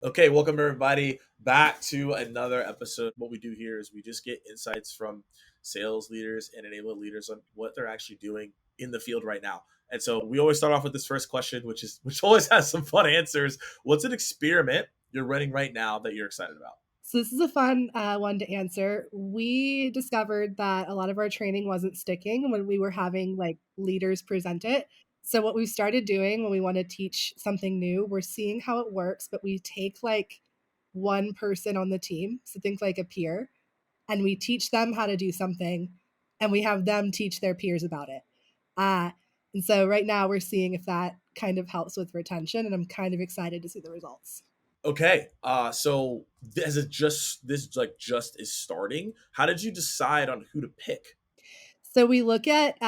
Okay, welcome everybody back to another episode. What we do here is we just get insights from sales leaders and enablement leaders on what they're actually doing in the field right now. And so we always start off with this first question, which always has some fun answers. What's an experiment you're running right now that you're excited about? So this is a fun one to answer. We discovered that a lot of our training wasn't sticking when we were having like leaders present it. So what we started doing when we want to teach something new, we're seeing how it works, but we take like one person on the team, so think like a peer, and we teach them how to do something, and we have them teach their peers about it. Uh, and so right now we're seeing if that kind of helps with retention, and I'm kind of excited to see the results. Okay, so as it just is starting, how did you decide on who to pick? So we look at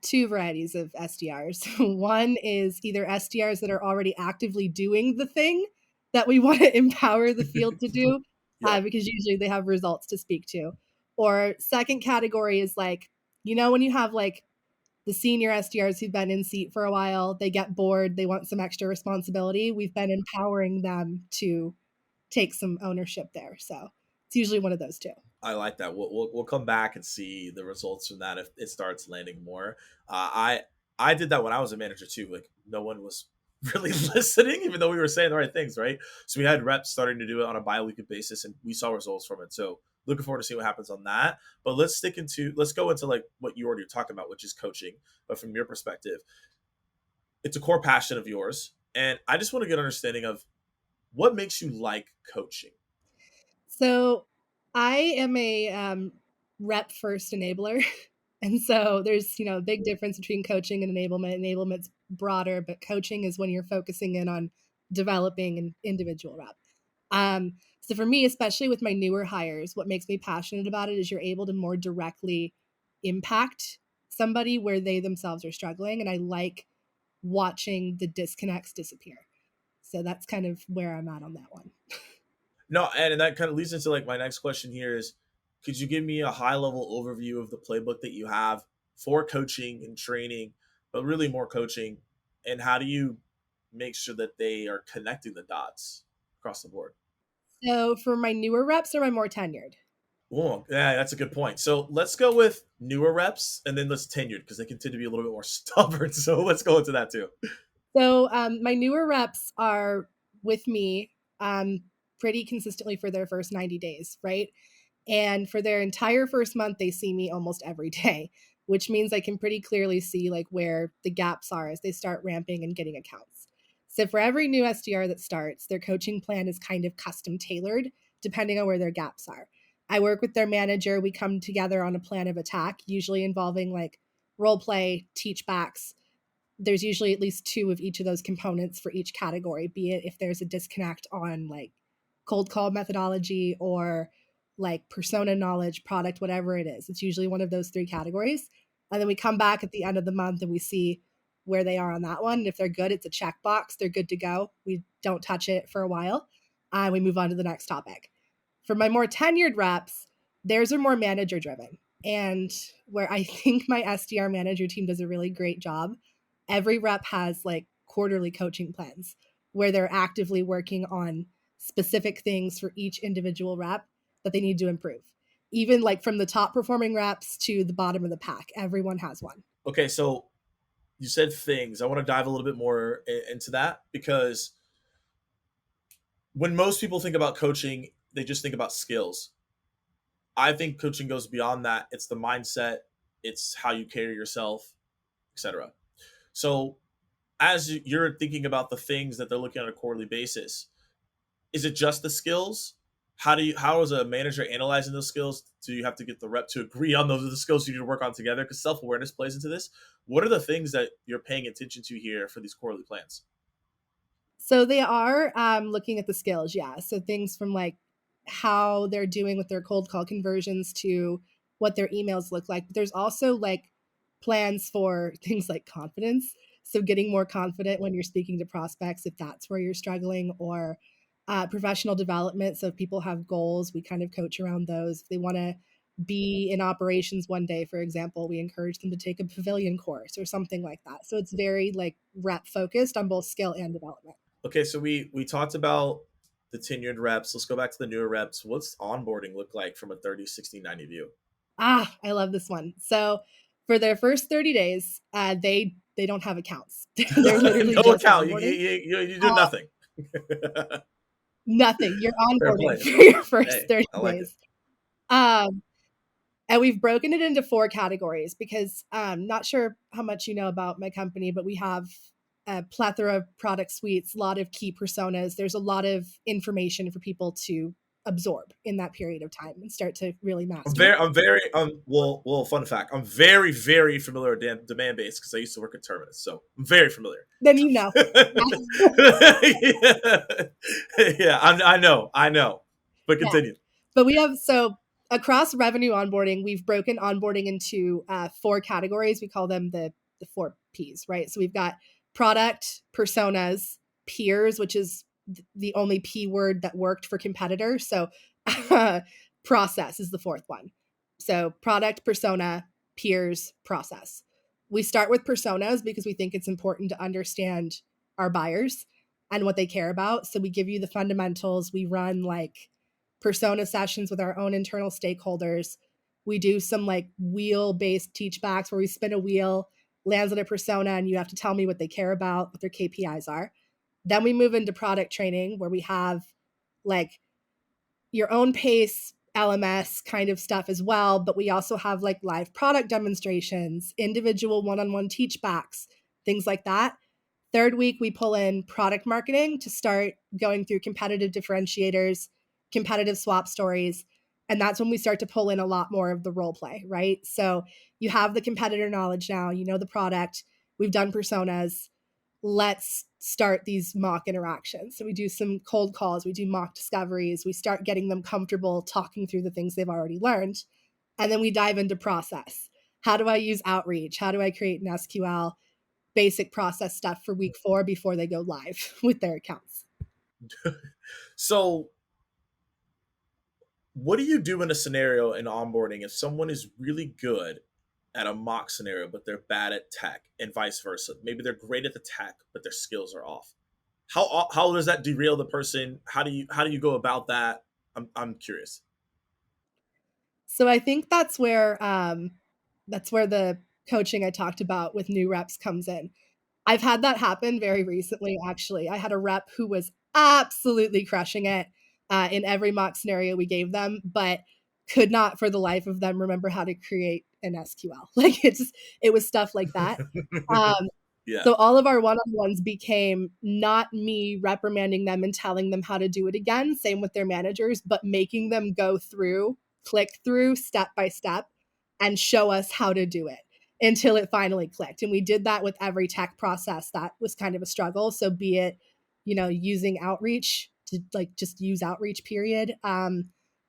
two varieties of SDRs. One is either SDRs that are already actively doing the thing that we want to empower the field to do, Yeah. because usually they have results to speak to. Or second category is like, when you have like the senior SDRs who've been in seat for a while, they get bored, they want some extra responsibility. We've been empowering them to take some ownership there. So it's usually one of those two. I like that. We'll come back and see the results from that if it starts landing more. I did that when I was a manager too. Like no one was really listening, even though we were saying the right things, right? So we had reps starting to do it on a bi-weekly basis, and we saw results from it. So looking forward to see what happens on that. But let's go into like what you already talked about, which is coaching. But from your perspective, it's a core passion of yours, and I just want to get an understanding of what makes you like coaching. So I am a rep first enabler. And so there's, a big difference between coaching and enablement. Enablement's broader, but coaching is when you're focusing in on developing an individual rep. So for me, especially with my newer hires, what makes me passionate about it is you're able to more directly impact somebody where they themselves are struggling. And I like watching the disconnects disappear. So that's kind of where I'm at on that one. No, and that kind of leads into like my next question here is could you give me a high level overview of the playbook that you have for coaching and training, but really more coaching, and how do you make sure that they are connecting the dots across the board? So for my newer reps or my more tenured? Oh, yeah, that's a good point. So let's go with newer reps and then let's tenured because they can tend to be a little bit more stubborn. So let's go into that too. So my newer reps are with me pretty consistently for their first 90 days, right? And for their entire first month, they see me almost every day, which means I can pretty clearly see like where the gaps are as they start ramping and getting accounts. So for every new SDR that starts, their coaching plan is kind of custom tailored depending on where their gaps are. I work with their manager. We come together on a plan of attack, usually involving like role play, teach backs. There's usually at least two of each of those components for each category, be it if there's a disconnect on like cold call methodology or like persona knowledge, product, whatever it is. It's usually one of those three categories. And then we come back at the end of the month and we see where they are on that one. And if they're good, it's a checkbox. They're good to go. We don't touch it for a while. And we move on to the next topic. For my more tenured reps, theirs are more manager driven. And where I think my SDR manager team does a really great job, every rep has like quarterly coaching plans where they're actively working on specific things for each individual rep that they need to improve. Even like from the top performing reps to the bottom of the pack, everyone has one. Okay, so you said things. I want to dive a little bit more into that because when most people think about coaching, they just think about skills. I think coaching goes beyond that. It's the mindset, it's how you carry yourself, etc. So, as you're thinking about the things that they're looking at on a quarterly basis, is it just the skills? How is a manager analyzing those skills? Do you have to get the rep to agree on those are the skills you need to work on together? Because self awareness plays into this. What are the things that you're paying attention to here for these quarterly plans? So they are looking at the skills, yeah. So things from like how they're doing with their cold call conversions to what their emails look like. But there's also like plans for things like confidence. So getting more confident when you're speaking to prospects, if that's where you're struggling, or professional development. So if people have goals, we kind of coach around those. If they want to be in operations one day, for example, we encourage them to take a pavilion course or something like that. So it's very like rep focused on both skill and development. Okay, so we talked about the tenured reps. Let's go back to the newer reps. What's onboarding look like from a 30, 60, 90 view? I love this one. So for their first 30 days, they don't have accounts. They're literally No just account. You, onboarding. you, you do nothing. Nothing. You're Fair onboarding play. for your first Hey, 30 I like it. days. Um, and we've broken it into 4 categories because not sure how much you know about my company, but we have a plethora of product suites, a lot of key personas. There's a lot of information for people to absorb in that period of time and start to really master. Well, fun fact. I'm very, very familiar with Demandbase because I used to work at Terminus, so I'm very familiar. Then you know. Yeah, I know. But Yeah. continue. But we have, so across revenue onboarding, we've broken onboarding into 4 categories. We call them the 4 Ps, right? So we've got product, personas, peers, which is the only P word that worked for competitor. So process is the 4th one. So product, persona, peers, process. We start with personas because we think it's important to understand our buyers and what they care about. So we give you the fundamentals. We run like persona sessions with our own internal stakeholders. We do some like wheel based teach backs where we spin a wheel, lands on a persona, and you have to tell me what they care about, what their KPIs are. Then we move into product training where we have like your own pace LMS kind of stuff as well. But we also have like live product demonstrations, individual one on one teach backs, things like that. Third week, we pull in product marketing to start going through competitive differentiators, competitive swap stories. And that's when we start to pull in a lot more of the role play, right? So you have the competitor knowledge now, you know the product, we've done personas. Let's start these mock interactions. So we do some cold calls, we do mock discoveries, we start getting them comfortable talking through the things they've already learned. And then we dive into process. How do I use outreach? How do I create an SQL? Basic process stuff for week 4 before they go live with their accounts. So, what do you do in a scenario in onboarding if someone is really good at a mock scenario, but they're bad at tech, and vice versa? Maybe they're great at the tech, but their skills are off. How does that derail the person? How do you go about that? I'm curious. So I think that's where the coaching I talked about with new reps comes in. I've had that happen very recently, actually. I had a rep who was absolutely crushing it in every mock scenario we gave them, but could not for the life of them remember how to create an SQL. Like it was stuff like that. Um, Yeah. So all of our one-on-ones became not me reprimanding them and telling them how to do it again, same with their managers, but making them go through, click through step by step and show us how to do it until it finally clicked. And we did that with every tech process that was kind of a struggle. So be it, using outreach to like just use outreach period.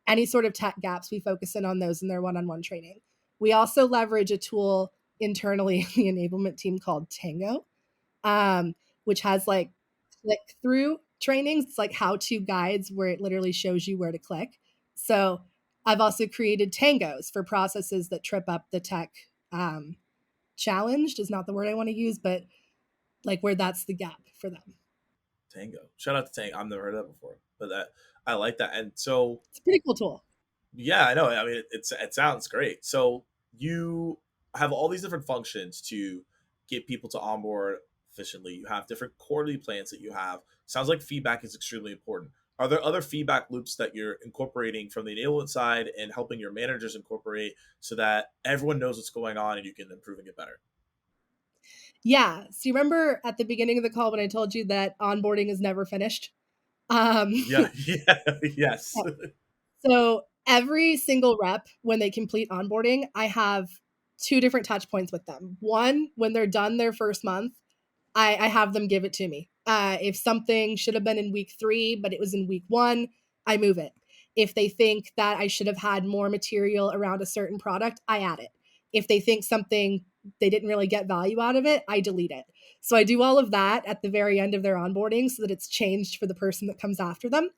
Any sort of tech gaps, we focus in on those in their one-on-one training. We also leverage a tool internally in the enablement team called Tango, which has like click through trainings. It's like how to guides where it literally shows you where to click. So I've also created tangos for processes that trip up the tech. Challenged is not the word I want to use, but like where that's the gap for them. Tango. Shout out to Tango. I've never heard of that before, but that I like that. And so, It's a pretty cool tool. yeah, I know. I mean, it sounds great. So you have all these different functions to get people to onboard efficiently. You have different quarterly plans that you have. Sounds like feedback is extremely important. Are there other feedback loops that you're incorporating from the enablement side and helping your managers incorporate so that everyone knows what's going on and you can improve and get better? Yeah. So you remember at the beginning of the call when I told you that onboarding is never finished? Yeah, yeah, yes. So every single rep, when they complete onboarding, I have 2 different touch points with them. One, when they're done their first month, I have them give it to me. If something should have been in week 3, but it was in week 1, I move it. If they think that I should have had more material around a certain product, I add it. If they think something they didn't really get value out of it, I delete it. So I do all of that at the very end of their onboarding so that it's changed for the person that comes after them.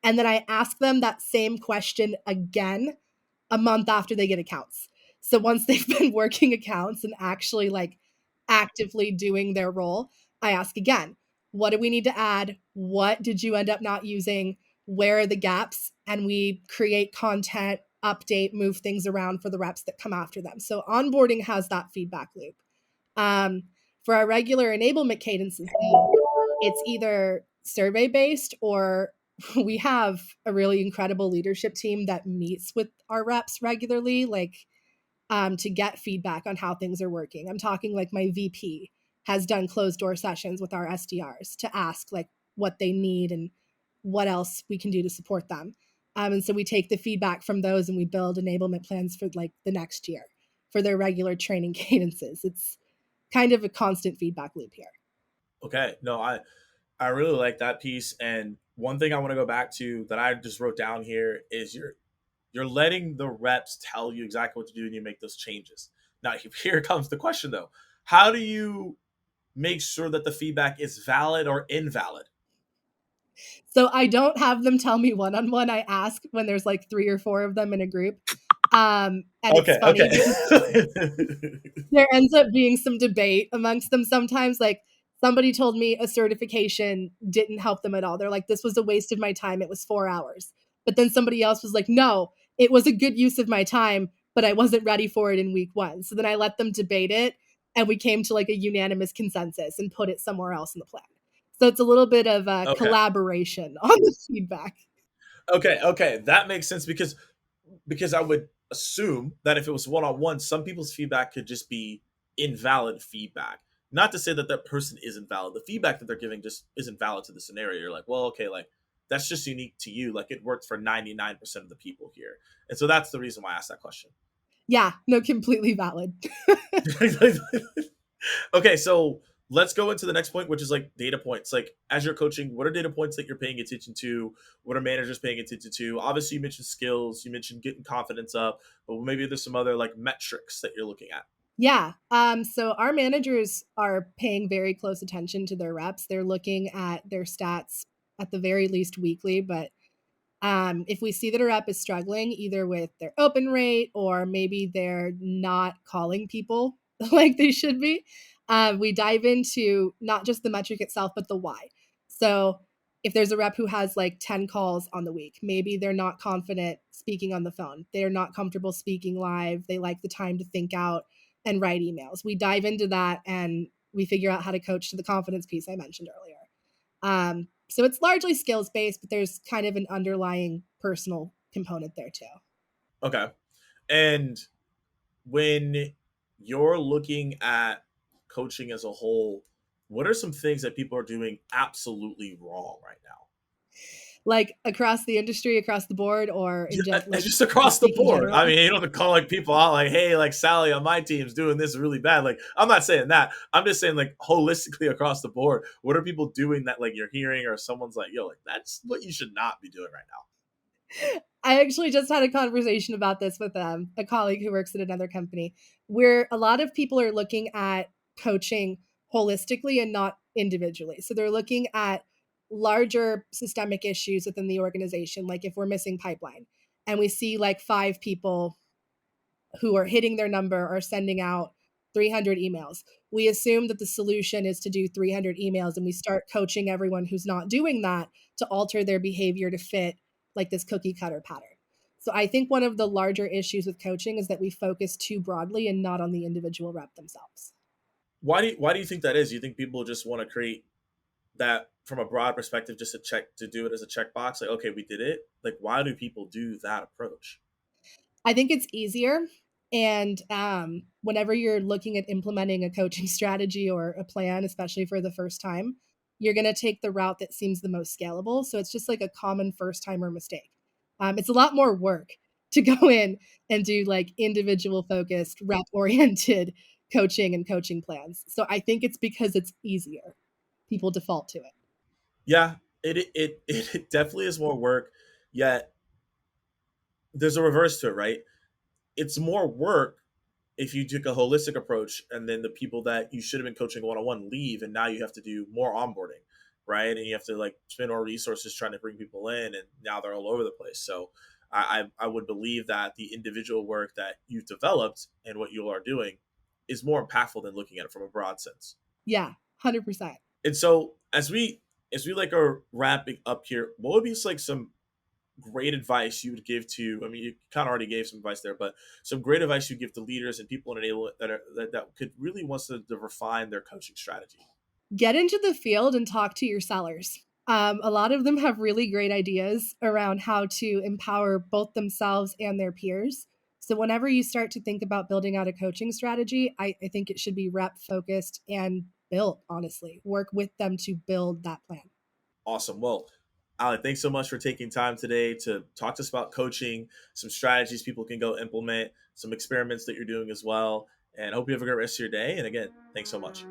And then I ask them that same question again a month after they get accounts. So once they've been working accounts and actually like actively doing their role, I ask again, what do we need to add? What did you end up not using? where are the gaps, and we create content, update, move things around for the reps that come after them. So onboarding has that feedback loop. Um, for our regular enablement cadences, it's either survey based, or we have a really incredible leadership team that meets with our reps regularly, like to get feedback on how things are working. I'm talking like my VP has done closed door sessions with our SDRs to ask like what they need and what else we can do to support them. And so we take the feedback from those and we build enablement plans for like the next year for their regular training cadences. It's kind of a constant feedback loop here. Okay. No, I really like that piece. And one thing I want to go back to that I just wrote down here is you're letting the reps tell you exactly what to do and you make those changes. Now here comes the question though. How do you make sure that the feedback is valid or invalid? So I don't have them tell me one on one. I ask when there's like 3 or 4 of them in a group. And it's Okay, funny okay. because there ends up being some debate amongst them sometimes. Like somebody told me a certification didn't help them at all. They're like, this was a waste of my time. It was 4 hours. But then somebody else was like, no, it was a good use of my time, but I wasn't ready for it in week 1. So then I let them debate it and we came to like a unanimous consensus and put it somewhere else in the plan. So it's a little bit of a Okay. collaboration on the feedback. Okay. That makes sense because I would assume that if it was one on one, some people's feedback could just be invalid feedback. Not to say that that person isn't valid. The feedback that they're giving just isn't valid to the scenario. You're like, well, okay, like that's just unique to you. Like it worked for 99% of the people here. And so that's the reason why I asked that question. Yeah, no, completely valid. Okay, so let's go into the next point, which is like data points. Like as you're coaching, what are data points that you're paying attention to? What are managers paying attention to? Obviously, you mentioned skills, you mentioned getting confidence up, but maybe there's some other like metrics that you're looking at. Yeah. So our managers are paying very close attention to their reps. They're looking at their stats at the very least weekly, but if we see that a rep is struggling either with their open rate or maybe they're not calling people like they should be, we dive into not just the metric itself, but the why. So if there's a rep who has like 10 calls on the week, maybe they're not confident speaking on the phone, they're not comfortable speaking live, they like the time to think out and write emails. We dive into that and we figure out how to coach to the confidence piece I mentioned earlier. So it's largely skills based, but there's kind of an underlying personal component there too. Okay. And when you're looking at coaching as a whole, what are some things that people are doing absolutely wrong right now? Like across the industry, across the board, or in It's like just to across the speak in board. I general. mean, you don't have to call like people out like, hey, like Sally on my team's doing this really bad. Like, I'm not saying that. I'm just saying like holistically across the board. What are people doing that like you're hearing or someone's like, yo, like that's what you should not be doing right now. I actually just had a conversation about this with a colleague who works at another company, where a lot of people are looking at coaching holistically and not individually. So they're looking at larger systemic issues within the organization, like if we're missing pipeline and we see like 5 people who are hitting their number are sending out 300 emails. We assume that the solution is to do 300 emails, and we start coaching everyone who's not doing that to alter their behavior to fit like this cookie cutter pattern. So I think one of the larger issues with coaching is that we focus too broadly and not on the individual rep themselves. Why do you think that is? You think people just want to create that from a broad perspective, just to do it as a checkbox? Like, okay, we did it. Like, why do people do that approach? I think it's easier. And whenever you're looking at implementing a coaching strategy or a plan, especially for the first time, you're going to take the route that seems the most scalable. So it's just like a common first timer mistake. It's a lot more work to go in and do like individual focused, rep oriented coaching and coaching plans. So I think it's because it's easier. People default to it. Yeah, it definitely is more work. Yet there's a reverse to it, right? It's more work if you took a holistic approach and then the people that you should have been coaching one-on-one leave and now you have to do more onboarding, right? And you have to like spend more resources trying to bring people in and now they're all over the place. So I would believe that the individual work that you've developed and what you are doing is more impactful than looking at it from a broad sense. Yeah, 100%. And so as we like are wrapping up here, what would be like some great advice you would give to, I mean, you kind of already gave some advice there, but some great advice you give to leaders and people in enablement that could really wants to refine their coaching strategy? Get into the field and talk to your sellers. A lot of them have really great ideas around how to empower both themselves and their peers. So, whenever you start to think about building out a coaching strategy, I think it should be rep focused and built, honestly. Work with them to build that plan. Awesome. Well, Alli, thanks so much for taking time today to talk to us about coaching, some strategies people can go implement, some experiments that you're doing as well. And I hope you have a great rest of your day. And again, thanks so much.